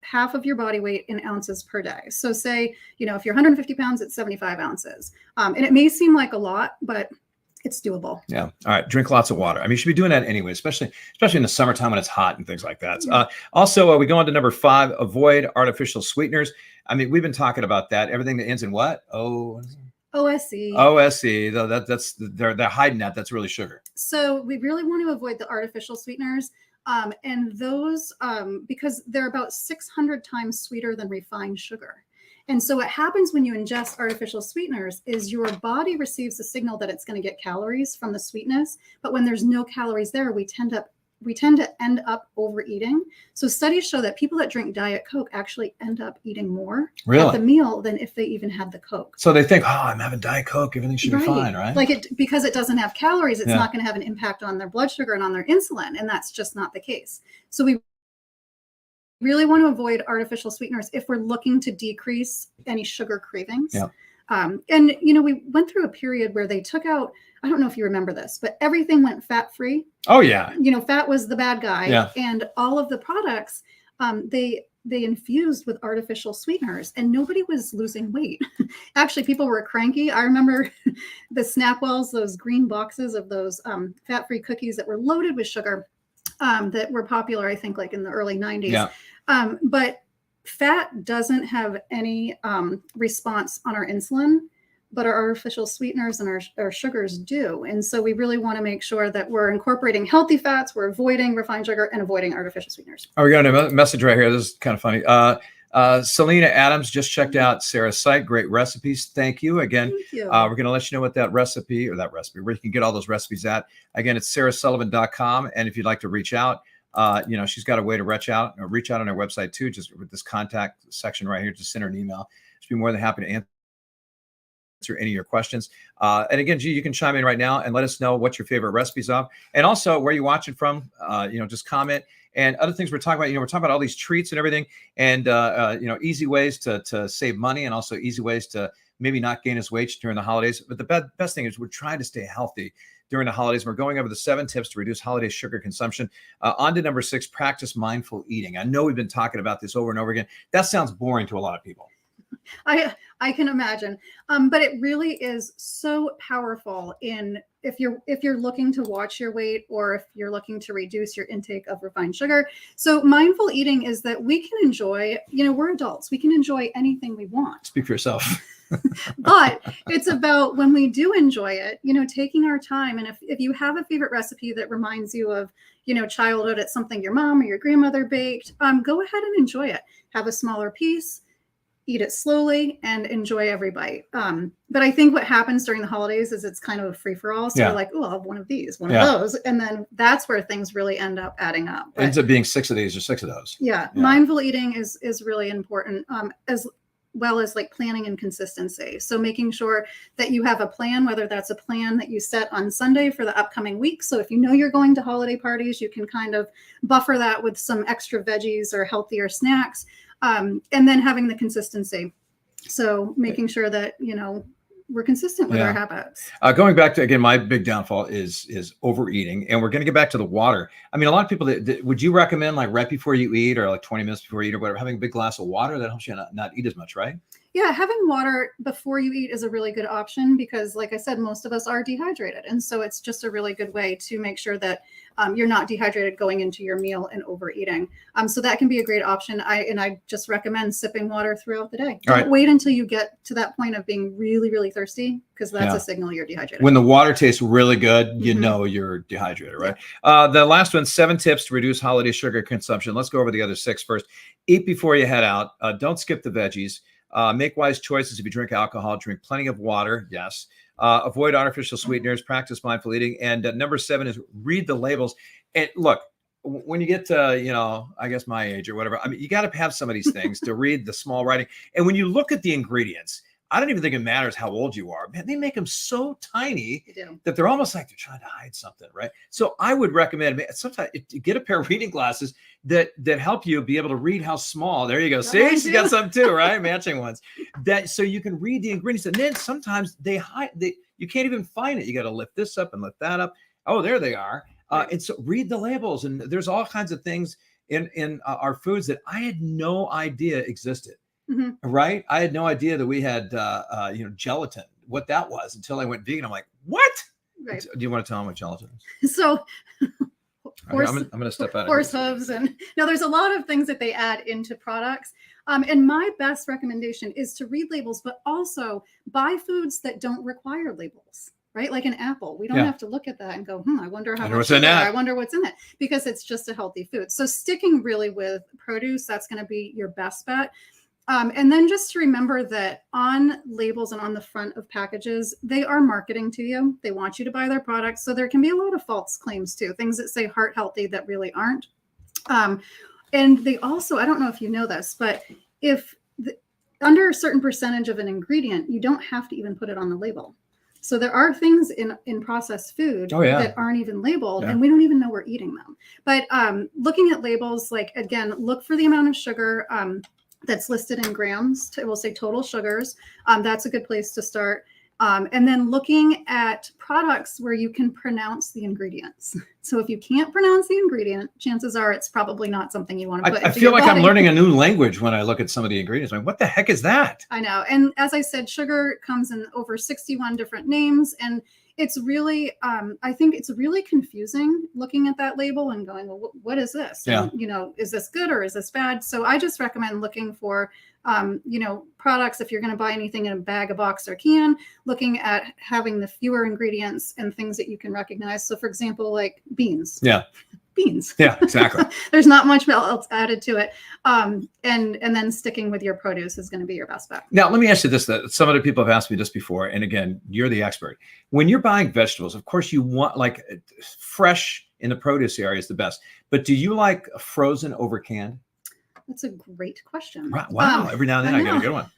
half of your body weight in ounces per day. So say, if you're 150 pounds, it's 75 ounces. And it may seem like a lot, but It's doable. Yeah. All right. Drink lots of water. I mean, you should be doing that anyway, especially in the summertime when it's hot and things like that. Also, we go on to number 5, avoid artificial sweeteners. I mean, we've been talking about that. Everything that ends in what? OSE. OSE. Though that's they're hiding that. That's really sugar. So we really want to avoid the artificial sweeteners. And those, because they're about 600 times sweeter than refined sugar. And so what happens when you ingest artificial sweeteners is your body receives a signal that it's going to get calories from the sweetness. But when there's no calories there, we tend to end up overeating. So studies show that people that drink Diet Coke actually end up eating more at the meal than if they even had the Coke. So they think, oh, I'm having Diet Coke, everything should be fine, right? Like because it doesn't have calories, it's not going to have an impact on their blood sugar and on their insulin. And that's just not the case. So we really want to avoid artificial sweeteners if we're looking to decrease any sugar cravings. Yeah. And, we went through a period where they took out, I don't know if you remember this, but everything went fat-free. Oh, yeah. Fat was the bad guy. Yeah. And all of the products, they infused with artificial sweeteners and nobody was losing weight. Actually, people were cranky. I remember the Snapwells, those green boxes of those fat-free cookies that were loaded with sugar that were popular, I think, like in the early 90s. Yeah. But fat doesn't have any response on our insulin, but our artificial sweeteners and our sugars do. And so we really want to make sure that we're incorporating healthy fats, we're avoiding refined sugar and avoiding artificial sweeteners. Oh, we got a message right here. This is kind of funny. Selena Adams just checked out Sarah's site. Great recipes. Thank you. Again, Thank you. we're going to let you know what that recipe, where you can get all those recipes at. Again, it's sarasullivan.com. And if you'd like to reach out, she's got a way to reach out on her website too, just with this contact section right here. Just send her an email. She'd be more than happy to answer any of your questions. And again, G, you can chime in right now and let us know what your favorite recipes are, and also where you're watching from. Just comment. And other things we're talking about, we're talking about all these treats and everything, and easy ways to save money, and also easy ways to maybe not gain as weight during the holidays. But the best thing is we're trying to stay healthy during the holidays. We're going over the 7 tips to reduce holiday sugar consumption. On to number 6, practice mindful eating. I know we've been talking about this over and over again. That sounds boring to a lot of people. I can imagine, but it really is so powerful if you're looking to watch your weight, or if you're looking to reduce your intake of refined sugar. So mindful eating is that we can enjoy, we're adults, we can enjoy anything we want. Speak for yourself. But it's about when we do enjoy it, taking our time. And if you have a favorite recipe that reminds you of, childhood, it's something your mom or your grandmother baked, go ahead and enjoy it. Have a smaller piece. Eat it slowly and enjoy every bite. But I think what happens during the holidays is it's kind of a free-for-all. So you're like, oh, I'll have one of these, one of those. And then that's where things really end up adding up. But, ends up being 6 of these or 6 of those. Yeah. Mindful eating is really important, as well as like planning and consistency. So making sure that you have a plan, whether that's a plan that you set on Sunday for the upcoming week. So if you're going to holiday parties, you can kind of buffer that with some extra veggies or healthier snacks. And then having the consistency. So making sure that, we're consistent with our habits. Going back to, again, my big downfall is overeating. And we're going to get back to the water. I mean, a lot of people, would you recommend like right before you eat, or like 20 minutes before you eat, or whatever, having a big glass of water? That helps you not eat as much, right? Yeah, having water before you eat is a really good option because, like I said, most of us are dehydrated. And so it's just a really good way to make sure that you're not dehydrated going into your meal and overeating. So that can be a great option. I just recommend sipping water throughout the day. Don't wait until you get to that point of being really, really thirsty, because that's a signal you're dehydrated. When the water tastes really good, you know you're dehydrated, right? The last one, 7 tips to reduce holiday sugar consumption. Let's go over the other 6 first. Eat before you head out. Don't skip the veggies. Make wise choices if you drink alcohol. Drink plenty of water. Yes. Avoid artificial sweeteners. Practice mindful eating. And number 7 is read the labels. And look, when you get to, I guess my age or whatever, I mean, you got to have some of these things to read the small writing. And when you look at the ingredients, I don't even think it matters how old you are. Man, they make them so tiny that they're almost like they're trying to hide something, right? So I would recommend sometimes get a pair of reading glasses that help you be able to read how small. There you go. See, she's got some too, right? Matching ones. So you can read the ingredients, and then sometimes they hide. You can't even find it. You got to lift this up and lift that up. Oh, there they are. And so read the labels, and there's all kinds of things in our foods that I had no idea existed. Mm-hmm. Right. I had no idea that we had, gelatin, what that was, until I went vegan. I'm like, what? Right. Do you want to tell them what gelatin is? So I'm going to step out. Horse hooves, and no, there's a lot of things that they add into products. And my best recommendation is to read labels, but also buy foods that don't require labels, right? Like an apple. We don't have to look at that and go, I wonder how much sugar, I wonder what's in it, because it's just a healthy food. So sticking really with produce, that's going to be your best bet. And then just to remember that on labels and on the front of packages, they are marketing to you. They want you to buy their products. So there can be a lot of false claims too, things that say heart healthy that really aren't. And they also, I don't know if you know this, but if under a certain percentage of an ingredient, you don't have to even put it on the label. So there are things in processed food that aren't even labeled, and we don't even know we're eating them. But looking at labels, like, again, look for the amount of sugar that's listed in grams. It will say total sugars. That's a good place to start. And then looking at products where you can pronounce the ingredients. So if you can't pronounce the ingredient, chances are it's probably not something you want to put into your body. I feel like I'm learning a new language when I look at some of the ingredients. I'm like, what the heck is that? I know. And as I said, sugar comes in over 61 different names. And it's really, I think it's really confusing looking at that label and going, well, what is this? Yeah. And, is this good or is this bad? So I just recommend looking for, products, if you're going to buy anything in a bag, a box, or can, looking at having the fewer ingredients and things that you can recognize. So for example, like beans. Yeah. Beans. Yeah, exactly. There's not much else added to it. And then sticking with your produce is going to be your best bet. Now, let me ask you this, that some other people have asked me this before. And again, you're the expert. When you're buying vegetables, of course, you want like fresh in the produce area is the best. But do you like frozen over canned? That's a great question. Wow. Every now and then I get a good one.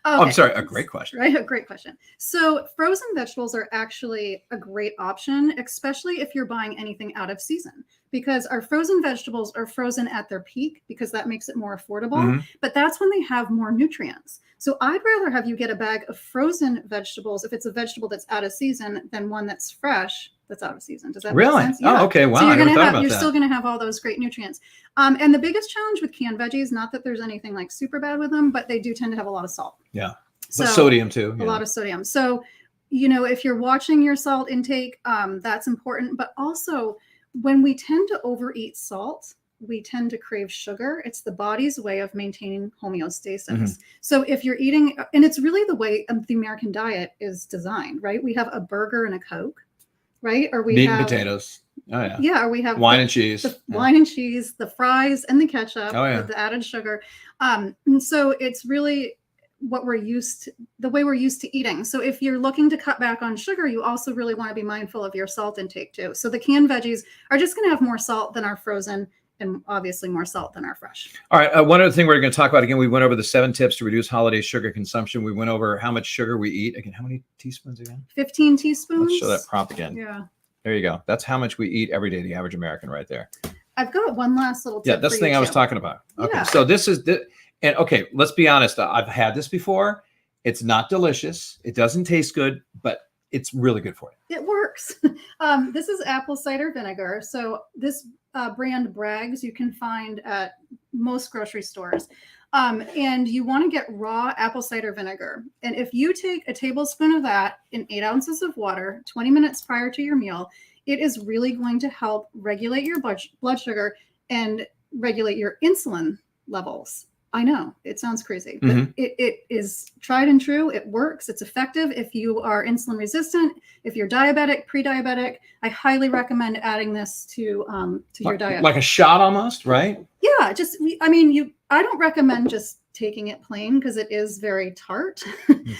Oh, I'm sorry. A great question. Right. A great question. So frozen vegetables are actually a great option, especially if you're buying anything out of season, because our frozen vegetables are frozen at their peak because that makes it more affordable. But that's when they have more nutrients. So I'd rather have you get a bag of frozen vegetables if it's a vegetable that's out of season than one that's fresh that's out of season. Does that make sense? Yeah. Oh, okay. Wow. So you're still going to have all those great nutrients. And the biggest challenge with canned veggies, not that there's anything like super bad with them, but they do tend to have a lot of salt. Yeah. So sodium too. A lot of sodium. So, if you're watching your salt intake, that's important. But also when we tend to overeat salt, we tend to crave sugar. It's the body's way of maintaining homeostasis. So if you're eating, and it's really the way the American diet is designed, right? We have a burger and a Coke. Right? Or we meat have and potatoes. Oh yeah. Yeah, or we have wine and cheese. Wine and cheese, the fries and the ketchup with the added sugar. And so it's really the way we're used to eating. So if you're looking to cut back on sugar, you also really want to be mindful of your salt intake too. So the canned veggies are just going to have more salt than our frozen, and obviously more salt than our fresh. All right. One other thing we're going to talk about, again, we went over the 7 tips to reduce holiday sugar consumption. We went over how much sugar we eat. Again, how many teaspoons again? 15 teaspoons. Let's show that prompt again. Yeah. There you go. That's how much we eat every day, the average American right there. I've got one last little tip. Yeah, that's the thing I was talking about. Okay. Yeah. So this is and okay, let's be honest. I've had this before. It's not delicious. It doesn't taste good, but it's really good for you. It works. This is apple cider vinegar. So this brand Bragg's you can find at most grocery stores. And you want to get raw apple cider vinegar. And if you take a tablespoon of that in 8 ounces of water, 20 minutes prior to your meal, it is really going to help regulate your blood sugar and regulate your insulin levels. I know it sounds crazy, but it is tried and true. It works. It's effective. If you are insulin resistant, if you're diabetic, pre-diabetic, I highly recommend adding this to your diet. Like a shot almost, right? Yeah. I don't recommend just taking it plain because it is very tart.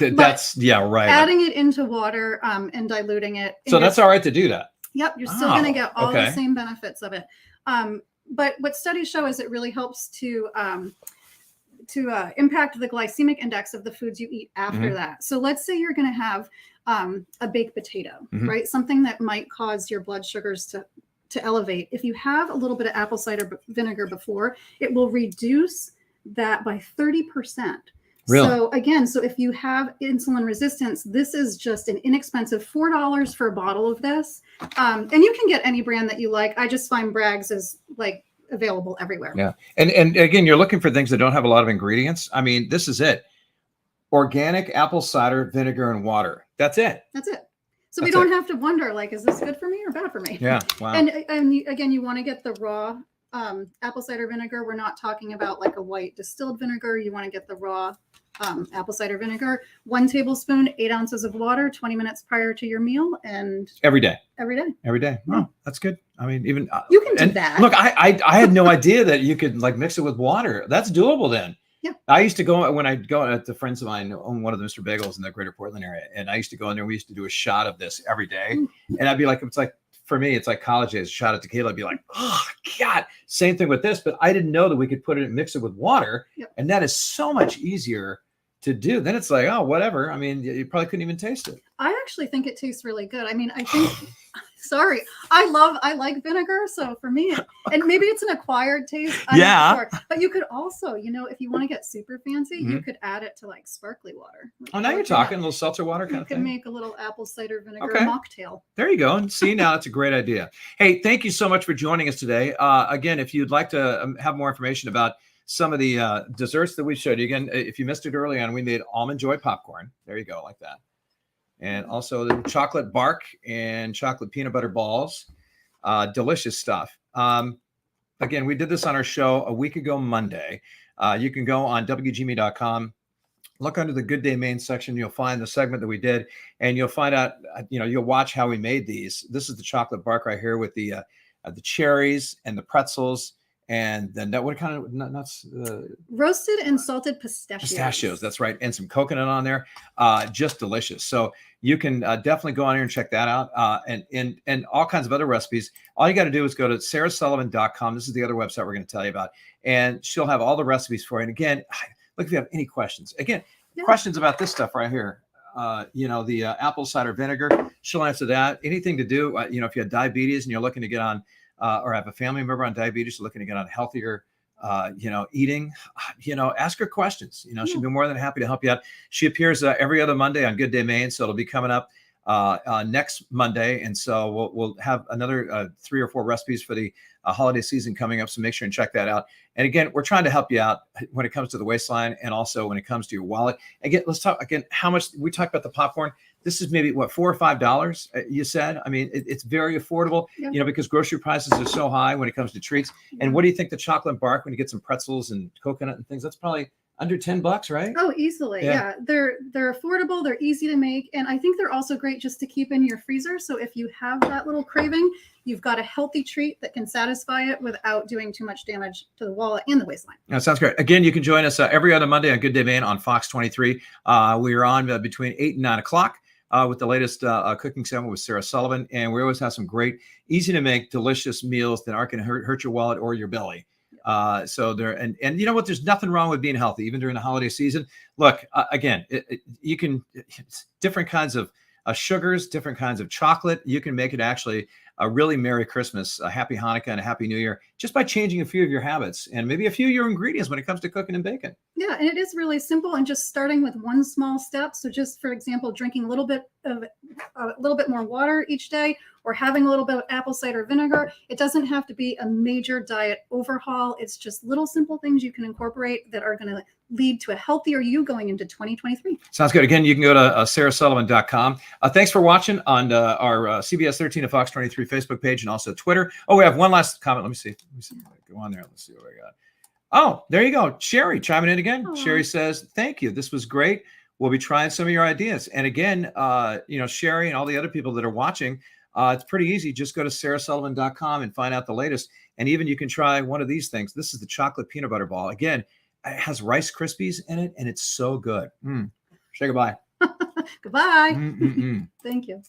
That's right. Adding it into water and diluting it. So that's all right to do that. Yep. You're still going to get all the same benefits of it. But what studies show is it really helps to impact the glycemic index of the foods you eat after that. So let's say you're going to have a baked potato, right? Something that might cause your blood sugars to elevate. If you have a little bit of apple cider vinegar before, it will reduce that by 30%. Really? So again, if you have insulin resistance, this is just an inexpensive $4 for a bottle of this. And you can get any brand that you like. I just find Bragg's is like available everywhere. Yeah. And again, you're looking for things that don't have a lot of ingredients. I mean, this is it. Organic apple cider vinegar and water. That's it. That's it. So we don't have to wonder, like, is this good for me or bad for me? Yeah. Wow. And again, you want to get the raw apple cider vinegar. We're not talking about like a white distilled vinegar. You want to get the raw apple cider vinegar. 1 tablespoon, 8 ounces of water, 20 minutes prior to your meal, and every day. Every day. Every day. Oh, that's good. I mean, even you can do that. Look, I had no idea that you could like mix it with water. That's doable then. Yeah. I used to go when I go to friends of mine own one of the Mr. Bagels in the greater Portland area. And I used to go in there. We used to do a shot of this every day. And I'd be like, it's like, for me, it's like college days, a shot of tequila. I'd be like, oh God, same thing with this. But I didn't know that we could put it and mix it with water. Yep. And that is so much easier to do. Then it's like, oh, whatever. I mean, you probably couldn't even taste it. I actually think it tastes really good. I mean, I think, sorry, I like vinegar. So for me, and maybe it's an acquired taste. I'm not sure. But you could also, if you want to get super fancy, you could add it to like sparkly water. Oh, now you're talking a little seltzer water kind of thing. You can make a little apple cider vinegar mocktail. There you go. And see, now that's a great idea. Hey, thank you so much for joining us today. Again, if you'd like to have more information about some of the desserts that we showed you, again, if you missed it early on, we made almond joy popcorn. There you go, like that. And also the chocolate bark and chocolate peanut butter balls. Delicious stuff. Again, we did this on our show a week ago Monday. You can go on WGME.com, look under the Good Day Maine section. You'll find the segment that we did, and you'll find out, you'll watch how we made these. This is the chocolate bark right here with the cherries and the pretzels. And then what kind of nuts? Roasted and salted pistachios. Pistachios, that's right. And some coconut on there. Just delicious. So you can definitely go on here and check that out. And all kinds of other recipes. All you got to do is go to sarasullivan.com. This is the other website we're going to tell you about. And she'll have all the recipes for you. And again, look, if you have any questions, questions about this stuff right here. The apple cider vinegar, she'll answer that. Anything to do, if you have diabetes and you're looking to get on or have a family member on diabetes looking to get on healthier, eating, ask her questions. She'd be more than happy to help you out. She appears every other Monday on Good Day Maine. So it'll be coming up next Monday. And so we'll have another 3 or 4 recipes for the holiday season coming up. So make sure and check that out. And again, we're trying to help you out when it comes to the waistline and also when it comes to your wallet. Again, let's talk again, how much we talked about the popcorn. This is maybe what, $4 or $5, you said? I mean, it's very affordable, because grocery prices are so high when it comes to treats. And what do you think the chocolate bark, when you get some pretzels and coconut and things, that's probably under $10, right? Oh, easily. Yeah. They're affordable. They're easy to make. And I think they're also great just to keep in your freezer. So if you have that little craving, you've got a healthy treat that can satisfy it without doing too much damage to the wallet and the waistline. That sounds great. Again, you can join us every other Monday on Good Day Maine on Fox 23. We are on between 8 and 9 o'clock. With the latest cooking segment with Sara Sullivan. And we always have some great, easy to make, delicious meals that aren't going to hurt your wallet or your belly. So there, and you know what, there's nothing wrong with being healthy, even during the holiday season. Look, again, you can, different kinds of sugars, different kinds of chocolate. You can make it actually a really Merry Christmas, a Happy Hanukkah, and a Happy New Year, just by changing a few of your habits and maybe a few of your ingredients when it comes to cooking and baking. Yeah, and it is really simple, and just starting with one small step. So just, for example, drinking a little bit more water each day, or having a little bit of apple cider vinegar. It doesn't have to be a major diet overhaul. It's just little simple things you can incorporate that are going to lead to a healthier you going into 2023. Sounds good. Again, you can go to sarasullivan.com. Thanks for watching on our CBS 13 and Fox 23 Facebook page and also Twitter. Oh, we have one last comment. Let me see. Go on there. Let's see what we got. Oh, there you go. Sherry chiming in again. Aww. Sherry says, thank you. This was great. We'll be trying some of your ideas. And again, Sherry and all the other people that are watching, it's pretty easy. Just go to sarasullivan.com and find out the latest. And even you can try one of these things. This is the chocolate peanut butter ball. Again, it has Rice Krispies in it, and it's so good. Say goodbye. Goodbye. Thank you.